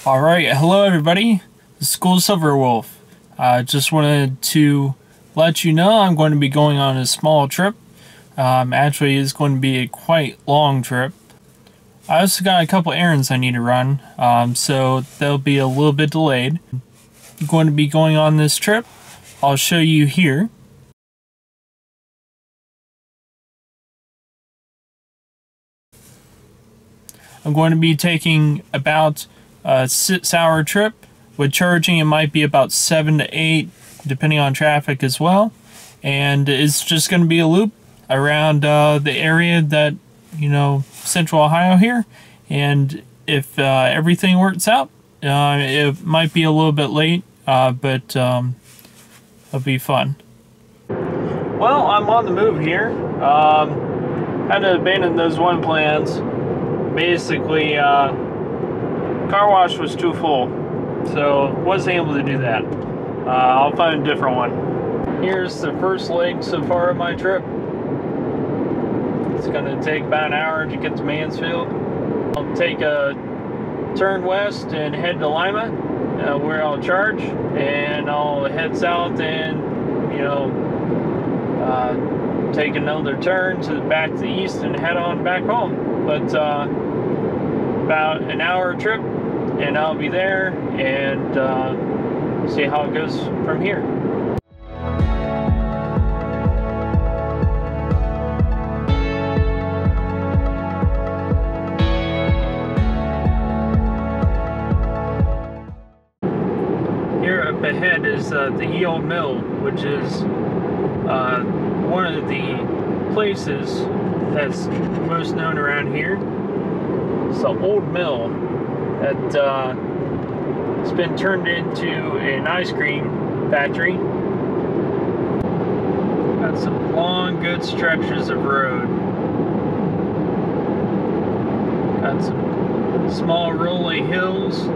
Alright, hello everybody, this is School Silverwolf. I just wanted to let you know I'm going to be going on a small trip. Actually, it's going to be a quite long trip. I also got a couple errands I need to run, so they'll be a little bit delayed. I'm going to be going on this trip. I'll show you here. I'm going to be taking about a 6-hour trip. With charging, it might be about 7 to 8, depending on traffic as well. And it's just going to be a loop around the area that, Central Ohio here. And if everything works out, it might be a little bit late, but it'll be fun. Well, I'm on the move here. Had to abandon those plans. Basically, car wash was too full, so wasn't able to do that. I'll find a different one. Here's the first leg so far of my trip. It's going to take about an hour to get to Mansfield. I'll take a turn west and head to Lima, where I'll charge, and I'll head south and, take another turn back to the east and head on back home. But about an hour trip, and I'll be there and see how it goes from here. Here up ahead is the Ye Olde Mill, which is one of the places that's most known around here. It's an old mill that it's been turned into an ice cream factory. Got some long, good stretches of road. Got some small rolling hills.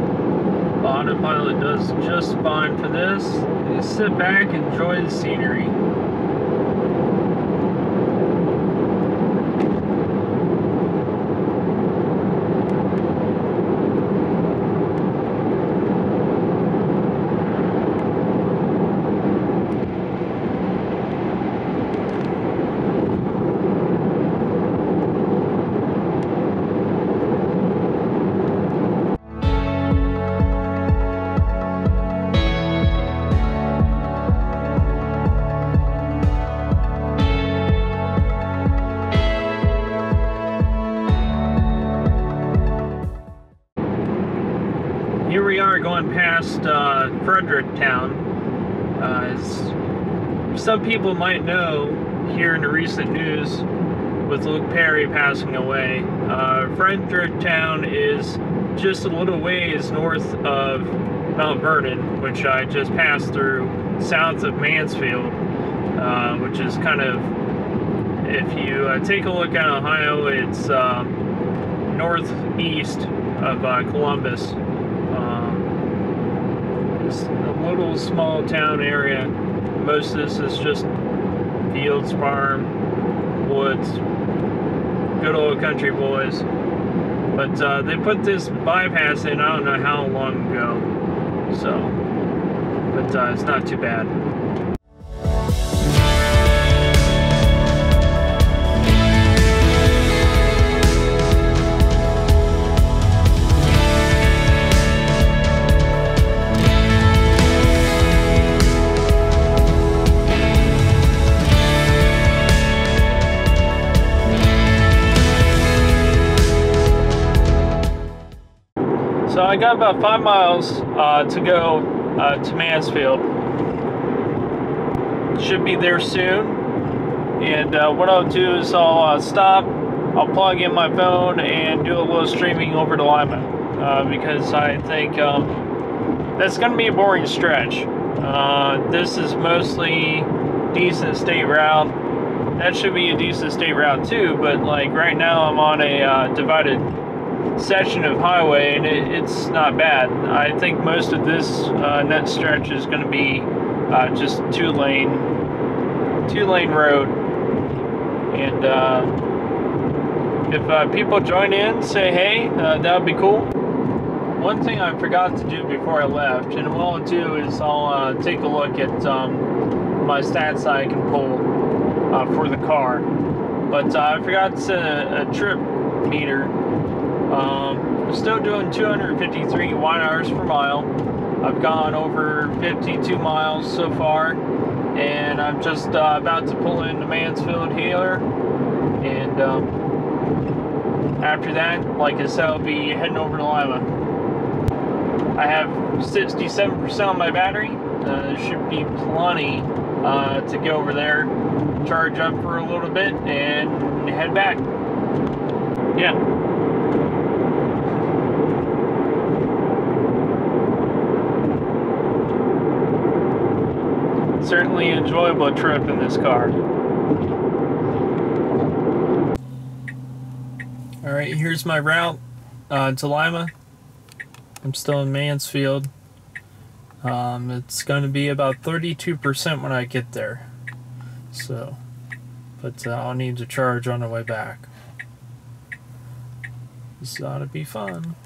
Autopilot does just fine for this. You sit back and enjoy the scenery. Here we are going past Fredericktown. As some people might know, here in the recent news with Luke Perry passing away, Fredericktown is just a little ways north of Mount Vernon, which I just passed through, south of Mansfield, which is kind of, if you take a look at Ohio, it's northeast of Columbus. It's a little small town area. Most of this is just fields, farm, woods, good old country boys. But they put this bypass in, I don't know how long ago, so, but it's not too bad. So I got about 5 miles to go to Mansfield. Should be there soon. And what I'll do is I'll stop, I'll plug in my phone and do a little streaming over to Lima. Because I think that's going to be a boring stretch. This is mostly decent state route. That should be a decent state route too, but like right now I'm on a divided section of highway, and it's not bad. I think most of this next stretch is going to be just two lane road, and if people join in, say hey, that would be cool. one thing I forgot to do before I left, and what I'll do is I'll take a look at my stats I can pull for the car. But I forgot a trip meter. I'm still doing 253 watt-hours per mile. I've gone over 52 miles so far, and I'm just about to pull into Mansfield here. And after that, like I said, I'll be heading over to Lima. I have 67% on my battery. There should be plenty to go over there, charge up for a little bit, and head back. Yeah. Certainly an enjoyable trip in this car. Alright, here's my route to Lima. I'm still in Mansfield. It's going to be about 32% when I get there. So, but I'll need to charge on the way back. This ought to be fun.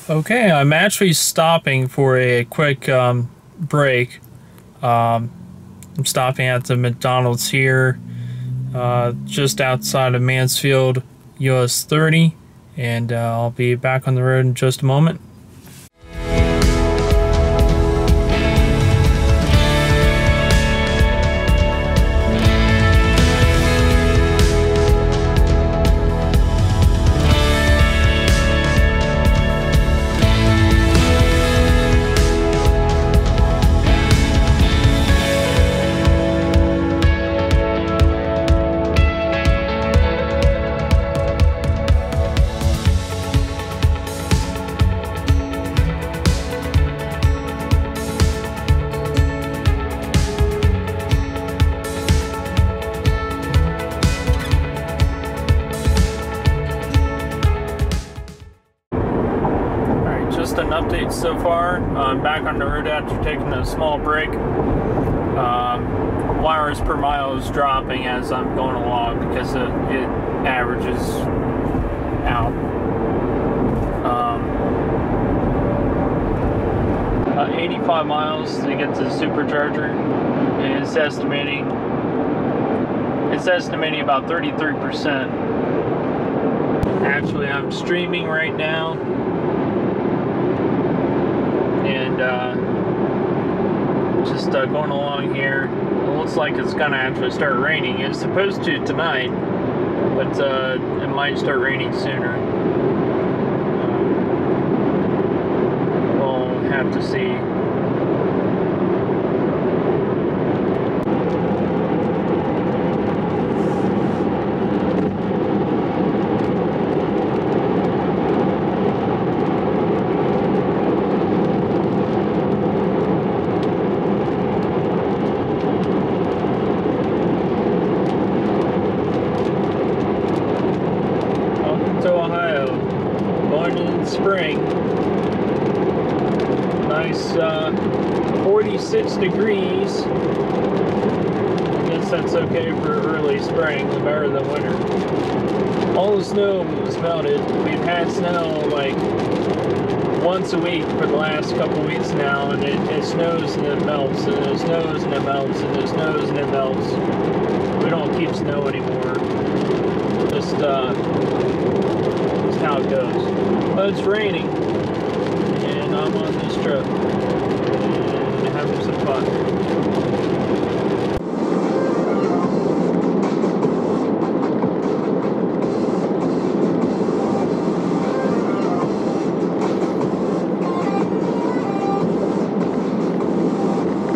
Okay, I'm actually stopping for a quick break. I'm stopping at the McDonald's here, just outside of Mansfield, US 30, and I'll be back on the road in just a moment. Just an update so far. I'm back on the road after taking a small break. Watt-hours per mile is dropping as I'm going along because it averages out. 85 miles to get to the supercharger, and it's estimating about 33%. Actually, I'm streaming right now. And just going along here. It looks like it's gonna actually start raining. It's supposed to tonight, but it might start raining sooner. We'll have to see. Spring. Nice 46 degrees. I guess that's okay for early spring, better than winter. All the snow was melted. We've had snow like once a week for the last couple weeks now, and it snows and it melts, and it snows and it melts, and it snows and it melts. We don't keep snow anymore. Just how it goes. But it's raining, and I'm on this trip and having some fun.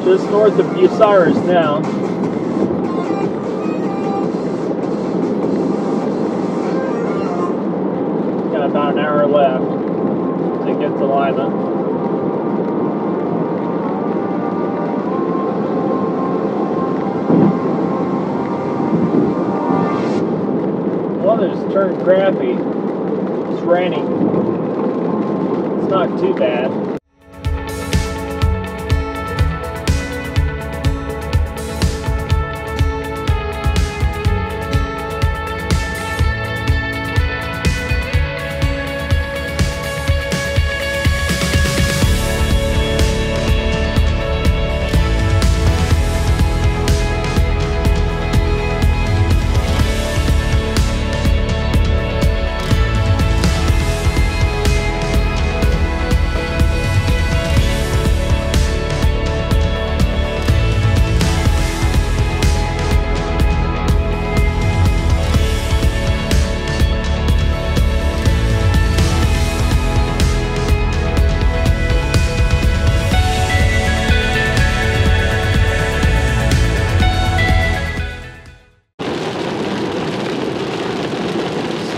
Just north of Bucyrus now. About an hour left to get to Lima. Weather's turned crappy. It's raining. It's not too bad.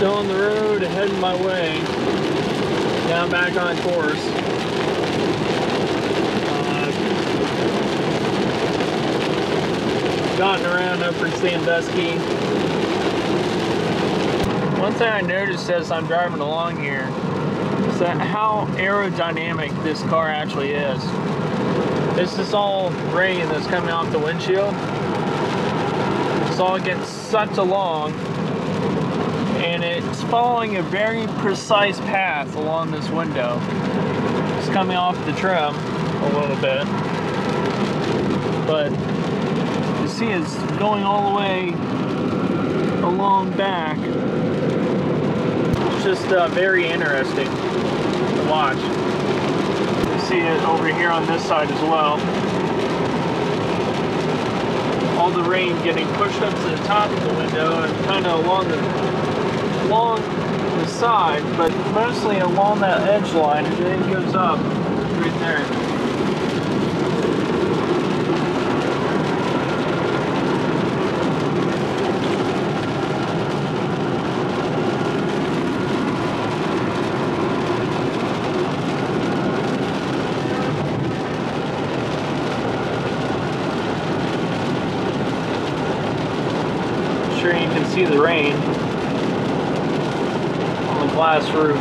Still on the road, heading my way. Now I'm back on course. Gotten around Upper Sandusky. One thing I noticed as I'm driving along here is that how aerodynamic this car actually is. This is all rain that's coming off the windshield. It's all getting sucked along, and it's following a very precise path along this window. It's coming off the trim a little bit, but you see it's going all the way along back. It's just very interesting to watch. You see it over here on this side as well. All the rain getting pushed up to the top of the window and kind of along the side, but mostly along that edge line, and then it goes up right there. Sure, you can see the rain on the glass roof.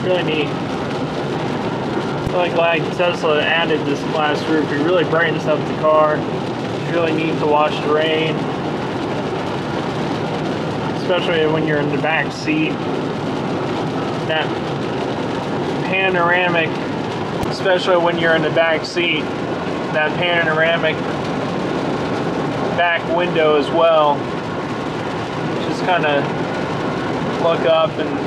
Really neat. Really glad Tesla added this glass roof. It really brightens up the car. It's really neat to watch the rain, especially when you're in the back seat. That panoramic, especially when you're in the back seat, that panoramic back window as well. Just kind of look up, and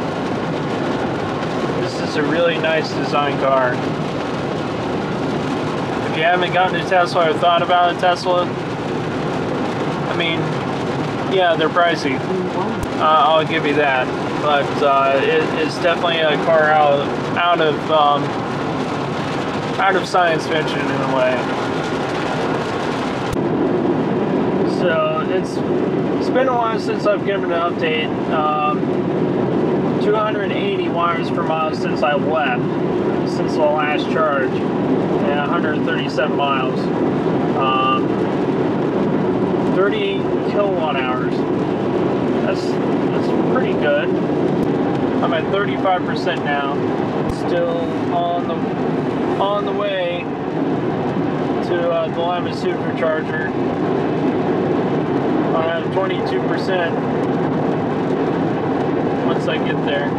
this is a really nice design car. If you haven't gotten a Tesla or thought about a Tesla, I mean, yeah, they're pricey. I'll give you that, but it's definitely a car out of science fiction in a way. So it's been a while since I've given an update. 280 miles per mile since I left, since the last charge, and 137 miles. 38 kilowatt hours. That's pretty good. I'm at 35% now. Still on the way to the Lima supercharger. I have 22% once I get there.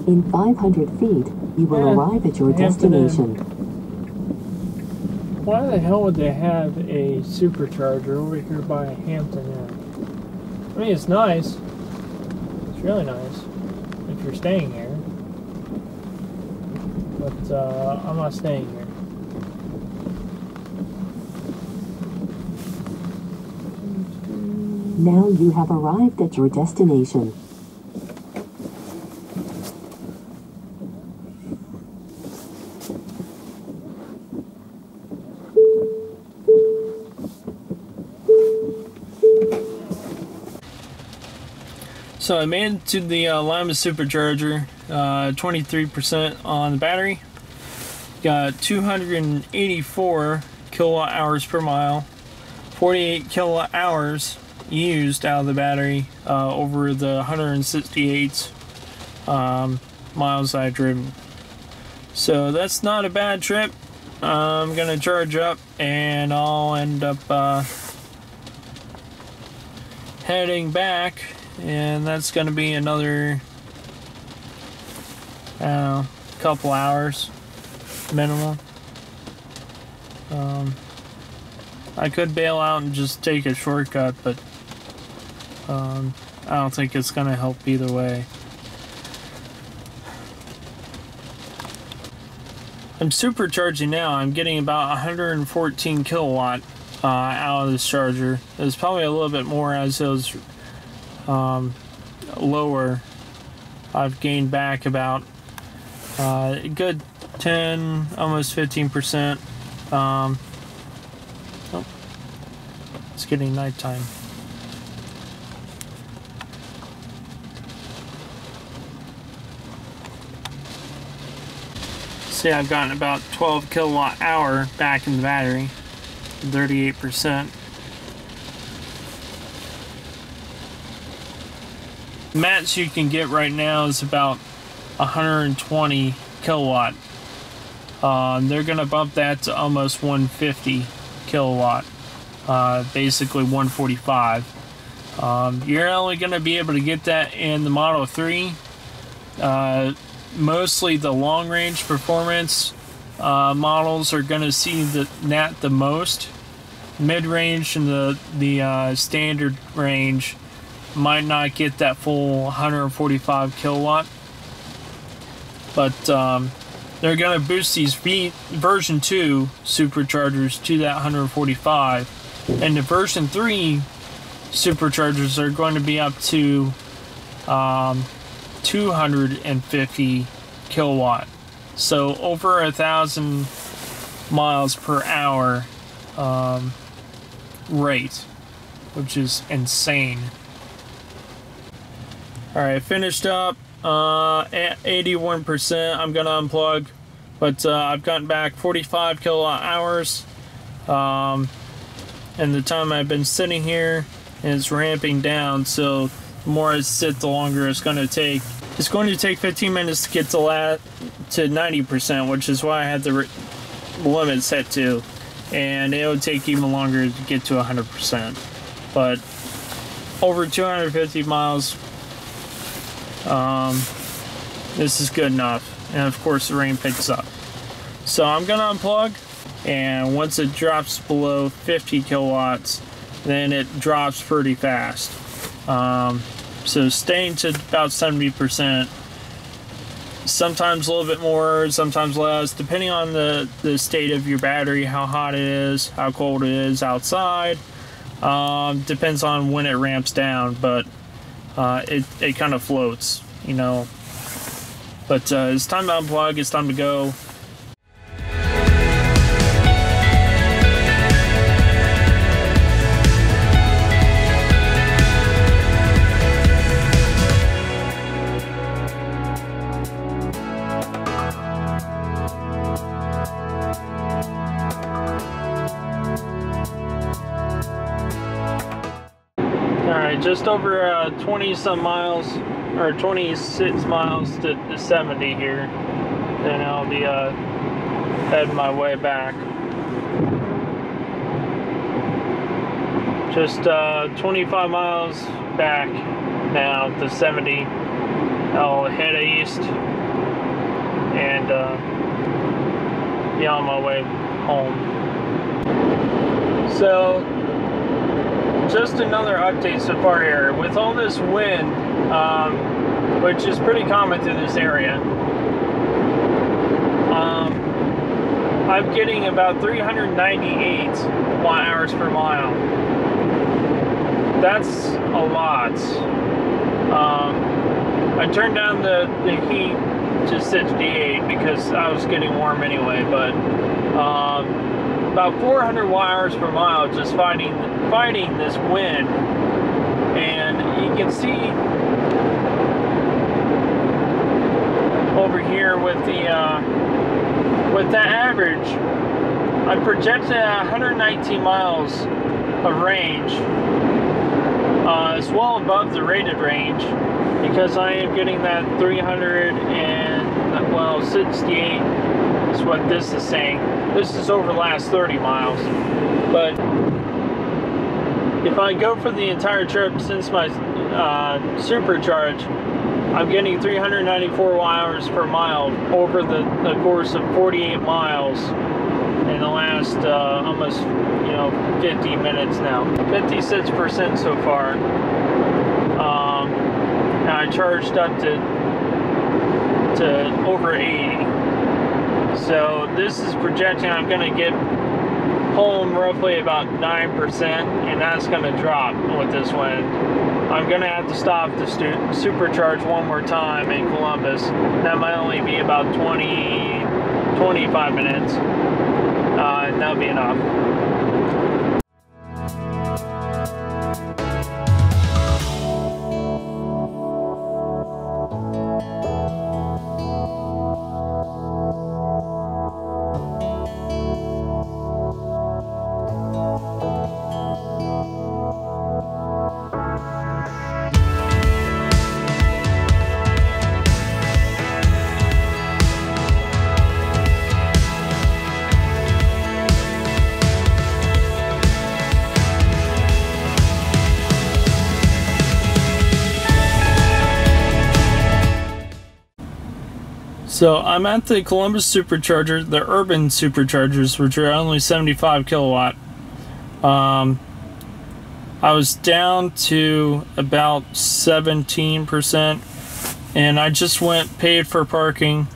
In 500 feet, you will arrive at your destination. Why the hell would they have a supercharger over here by Hampton Inn? I mean, it's nice. It's really nice if you're staying here. But I'm not staying here. Now you have arrived at your destination. So I made it to the Lima supercharger, 23% on the battery. Got 284 kilowatt hours per mile, 48 kilowatt hours used out of the battery over the 168 miles I've driven. So that's not a bad trip. I'm gonna charge up and I'll end up heading back, and that's gonna be another, I don't know, couple hours minimum. I could bail out and just take a shortcut, but I don't think it's going to help either way. I'm supercharging now. I'm getting about 114 kilowatt out of this charger. It's probably a little bit more as it was lower. I've gained back about a good 10, almost 15%. Oh, it's getting nighttime. See, I've gotten about 12 kilowatt hour back in the battery, 38%. Max you can get right now is about 120 kilowatt. They're going to bump that to almost 150 kilowatt, basically 145. You're only going to be able to get that in the Model 3. Mostly the long range performance models are going to see that the most. Mid range and the standard range might not get that full 145 kilowatt, but they're going to boost these version 2 superchargers to that 145, and the version 3 superchargers are going to be up to 250 kilowatt, so over 1,000 miles per hour rate, which is insane. Alright, finished up at 81%. I'm gonna unplug, but I've gotten back 45 kilowatt hours, and the time I've been sitting here, and it's ramping down, so the more I sit, the longer it's going to take. It's going to take 15 minutes to get to 90%, which is why I had the limit set to, and it would take even longer to get to 100%. But over 250 miles, this is good enough, and of course the rain picks up. So I'm going to unplug, and once it drops below 50 kilowatts, then it drops pretty fast. So staying to about 70%, sometimes a little bit more, sometimes less, depending on the state of your battery, how hot it is, how cold it is outside. Depends on when it ramps down, but it kind of floats, you know. But it's time to unplug, it's time to go. Alright, just over 20 some miles, or 26 miles to 70 here. Then I'll be heading my way back. Just 25 miles back now to 70. I'll head east and be on my way home. So, just another update so far here. With all this wind, which is pretty common through this area, I'm getting about 398 watt hours per mile. That's a lot. I turned down the heat to 68 because I was getting warm anyway, but about 400 watt hours per mile just fighting this wind. And you can see over here with the average, I projected 119 miles of range. It's well above the rated range because I am getting that 368 is what this is saying. This is over the last 30 miles. But if I go for the entire trip since my supercharge, I'm getting 394 watt hours per mile over the course of 48 miles in the last almost you know, 50 minutes now. 56% so far. And I charged up to over 80. So this is projecting I'm going to get home roughly about 9%, and that's going to drop with this wind. I'm going to have to stop to supercharge one more time in Columbus. That might only be about 25 minutes, and that'll be enough. So I'm at the Columbus supercharger, the urban superchargers, which are only 75 kilowatt. I was down to about 17%, and I just paid for parking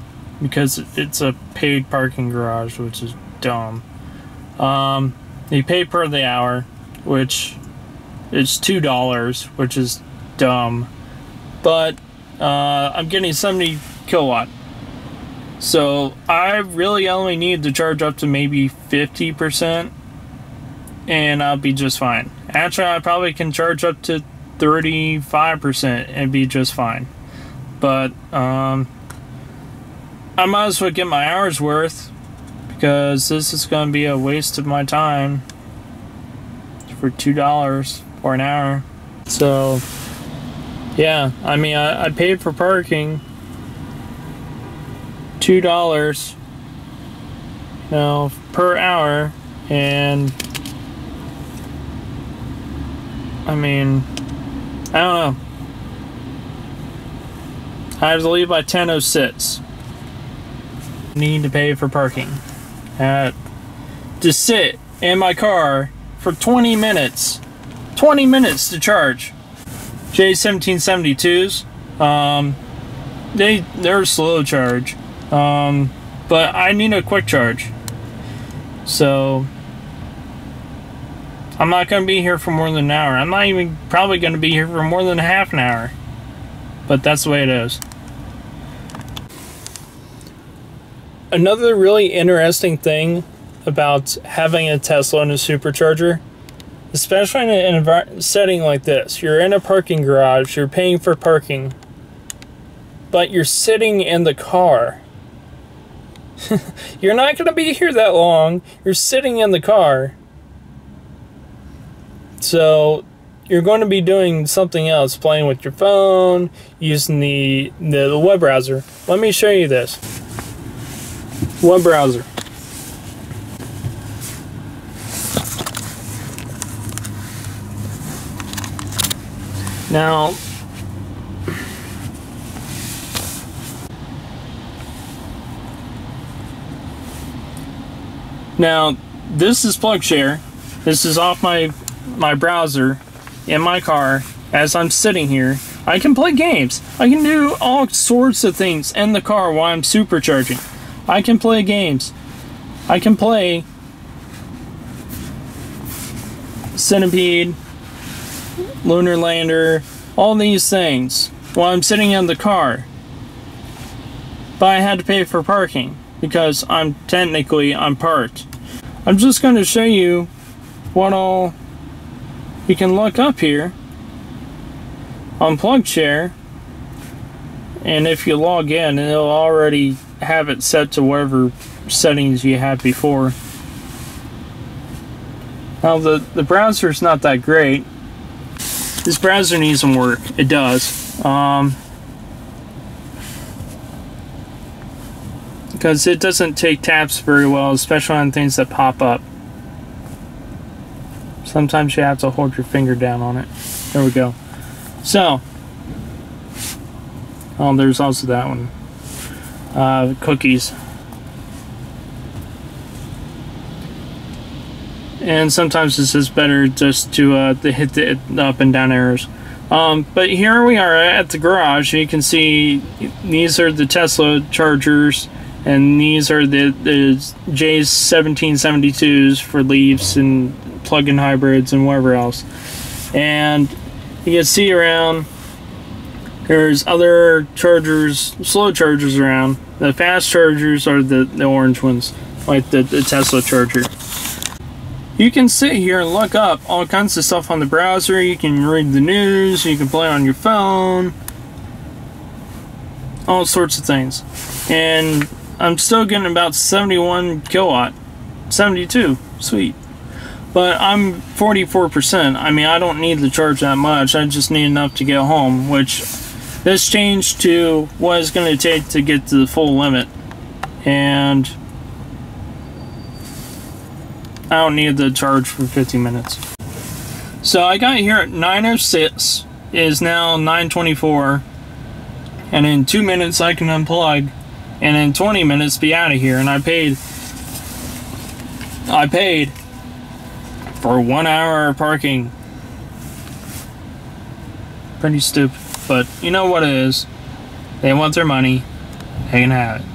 because it's a paid parking garage, which is dumb. You pay per the hour, which is $2, which is dumb. But I'm getting 70 kilowatt. So I really only need to charge up to maybe 50%, and I'll be just fine. Actually, I probably can charge up to 35% and be just fine. But I might as well get my hour's worth, because this is going to be a waste of my time for $2 for an hour. So yeah, I mean, I paid for parking $2 now per hour, and I mean, I don't know. I have to leave by 10:06. Need to pay for parking. To sit in my car for 20 minutes. 20 minutes to charge. J1772s. They're slow charge. But I need a quick charge. So I'm not going to be here for more than an hour. I'm not even probably going to be here for more than a half an hour. But that's the way it is. Another really interesting thing about having a Tesla and a supercharger, especially in a setting like this. You're in a parking garage, you're paying for parking, but you're sitting in the car. You're not going to be here that long. You're sitting in the car. So you're going to be doing something else, playing with your phone, using the web browser. Let me show you this. Web browser. Now, this is PlugShare. This is off my browser in my car as I'm sitting here. I can play games. I can do all sorts of things in the car while I'm supercharging. I can play games. I can play Centipede, Lunar Lander, all these things while I'm sitting in the car. But I had to pay for parking because I'm parked. I'm just going to show you what all you can look up here on PlugShare, and if you log in, it'll already have it set to whatever settings you had before. Now the browser's not that great. This browser needs some work. It does. Because it doesn't take taps very well, especially on things that pop up. Sometimes you have to hold your finger down on it. There we go. So, oh, there's also that one. Cookies. and sometimes it's just better just to hit the up and down arrows. But here we are at the garage. You can see these are the Tesla chargers, and these are the J1772s for Leafs and plug-in hybrids and whatever else. And you can see around, there's other chargers, slow chargers around. The fast chargers are the orange ones, like the Tesla charger. You can sit here and look up all kinds of stuff on the browser. You can read the news, you can play on your phone, all sorts of things. And I'm still getting about 71 kilowatt, 72, sweet. But I'm 44%. I mean, I don't need to charge that much. I just need enough to get home, which this changed to what it's going to take to get to the full limit. And I don't need the charge for 50 minutes. So I got here at 9:06. It is now 9:24. And in 2 minutes I can unplug. And in 20 minutes be out of here. And I paid for 1 hour of parking. Pretty stupid. But you know what it is. They want their money. They can have it.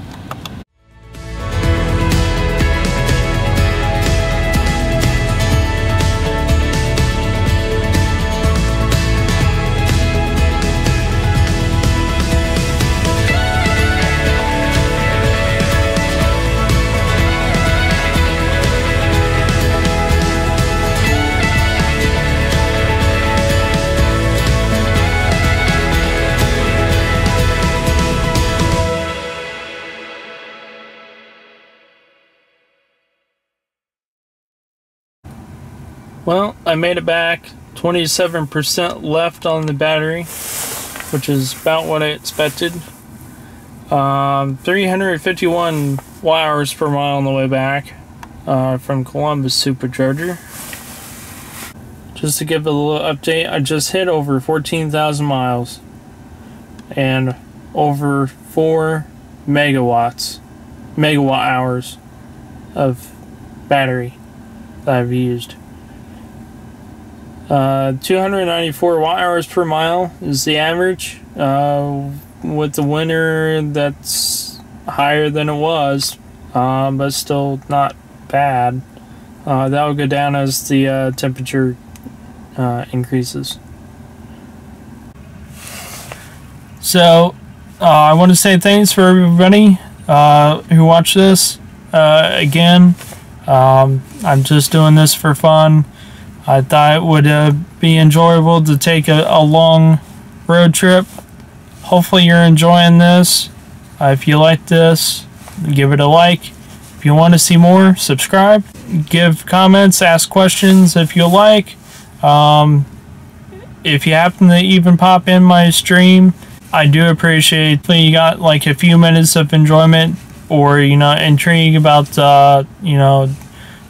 Well, I made it back. 27% left on the battery, which is about what I expected. 351 watt-hours per mile on the way back from Columbus Supercharger. Just to give a little update, I just hit over 14,000 miles and over 4 megawatt-hours of battery that I've used. 294 watt-hours per mile is the average. With the winter, that's higher than it was, but still not bad. That will go down as the temperature increases. So, I want to say thanks for everybody who watched this. Again, I'm just doing this for fun. I thought it would be enjoyable to take a long road trip. Hopefully you're enjoying this. If you like this, give it a like. If you want to see more, subscribe. Give comments, ask questions if you like. If you happen to even pop in my stream, I do appreciate if you got like a few minutes of enjoyment, or intrigue about the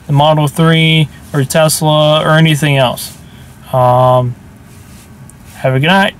Model 3 or Tesla or anything else. Have a good night.